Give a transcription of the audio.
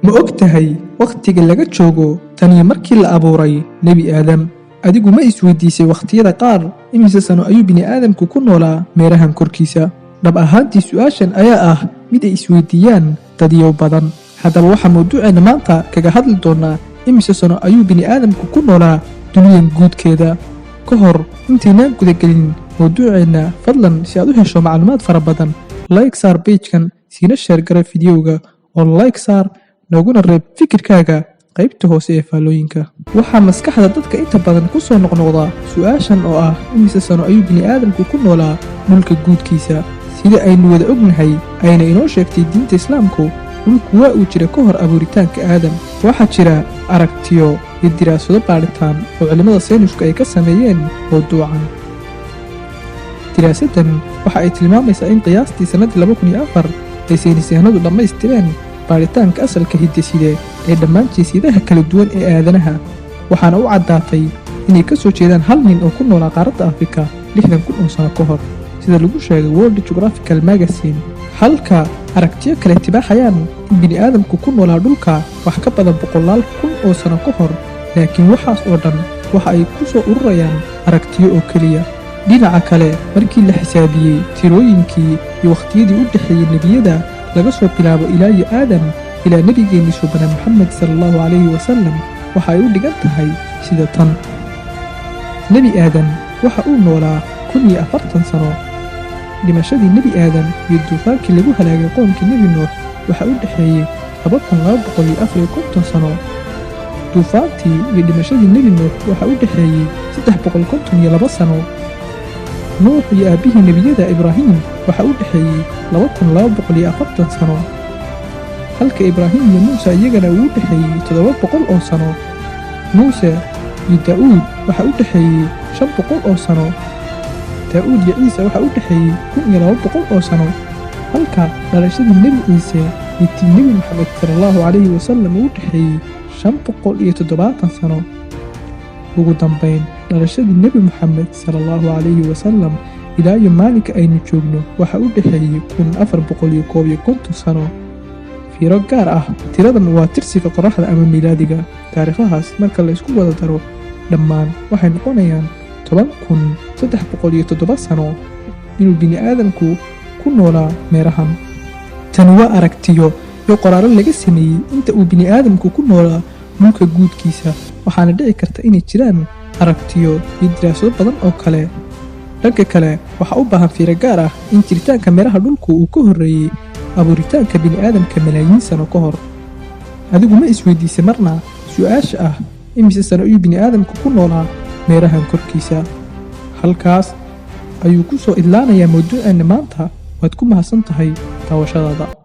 Ma ogtahay wakhtiga laga joogo tan iyo markii la abuuray Nebi Aadam? Adigu ma isweydiisay wakhtiyada qaar imise sano ayuu bini'aadamku ku noolaa meerahan korkiisa? Dhab ahaantii su'aashan ayaa ah mid ay isweydiiyaan dadyow badan. Haddaba waxaa mawduuceena maanta kaga hadli doonaa imise sano ayuu bini'aadamku ku noolaa dunidan guudkeeda. Ka hor intaynaan gudagelin mawduuceena, fadlan si aad u hesho macluumaad fara badan, like saar page-kan, siina share gara fiidiyowga oo like saar, nooguna reeb fikirkaaga qaybta hoose ee faallooyinka. Waxaa maskaxda dadka inta badan ku soo noqnoqda su'aashan oo ah imise sano ayuu bini'aadamku ku noolaa dhulka guudkiisa? Sida aynu wada ognahay ayna inoo sheegtay diinta Islaamku, dhulku waa uu jira ka hor abuuritaanka Aadam. Waxaa jira aragtiyo iyo diraasado baadhitaan oo culimmada saynisku ay ka sameeyeen mawduucan. diraasaddan waxa ay tilmaamaysaa in qiyaastii sannadii 2004 ay saynisyahanadu dhammaystireen baadhitaanka asalka hidde-side ee dhammaan jinsiyadaha kala duwan ee aadanaha, waxaana u caddaatay inay ka soo jeedaan hal nin oo ku noolaa qaaradda Afrika 60,000 oo sano ka hor, sida lagu sheegay World Geographical Magazine. Halka aragtiyo kale tibaaxayaan in bini'aadamku ku noolaa dhulka wax ka badan 100,000 oo sano ka hor, laakiin waxaas oo dhan waxa ay ku soo ururayaan aragtiyo oo keliya. Dhinaca kale, markii la xisaabiyey tirooyinkii iyo wakhtiyadii u dhexeeyey nebiyada laga soo bilaabo ilaa iyo Aadam ilaa nebigeenni subana Muxamed sallallahu calayhi wasallam, waxa ay u dhigan tahay sida tan. Nebi Aadam waxa uu noolaa 40 sano. dhimashadii Nebi Aadam iyo duufaankii lagu halaagay qoomkii Nebi Nuux waxa u dhexeeyey 2254 sano. duufaantii iyo dhimashadii Nebi Nuux waxa u dhexeeyey 352 sano. Nuux iyo aabbihii nebiyada Ibraahim waxa u dhexeeyey 2240 sano, halka Ibraahim iyo Muuse iyagana uu u dhexeeyey 700 oo sano. Muuse iyo Daa'uud waxa u dhexeeyey 500 oo sano. Daa'uud iyo Ciise waxa u dhexeeyey 1200 oo sano, halka dhalashadii Nebi Ciise iyo tii Nebi Maxamed sallallahu calayhi wasallam uu u dhexeeyey 570 sano. ugu dambayn, dhalashadii Nebi Maxamed sallallahu calayhi wasallam ilaa iyo maalinka aynu joogno waxa u dhexeeyey 1451 sano. fiiro gaar ah, tiradan waa tirsiga qoraxda ama miilaadiga. taariikhahaas marka la isku wada daro dhammaan waxay noqonayaan 10,307 sano inuu bini'aadamku ku noolaa meerahan. Tani waa aragtiyo iyo qoraallo laga sameeyey inta uu bini'aadamku ku noolaa dhulka guudkiisa, waxaana dhici karta inay jiraan aragtiyo iyo diraasado badan oo kale. dhanka kale, waxaa u baahan fiiro gaar ah in jiritaanka meeraha dhulku uu ka horreeyey abuuritaanka bini'aadamka malaayiin sano ka hor. adigu ma isweydiisay marna su'aasha ah imise sano ayuu bini'aadamku ku noolaa meerahan korkiisa? halkaas ayuu ku soo idlaanayaa mawduuceena maanta. waad ku mahadsan tahay daawashadaada.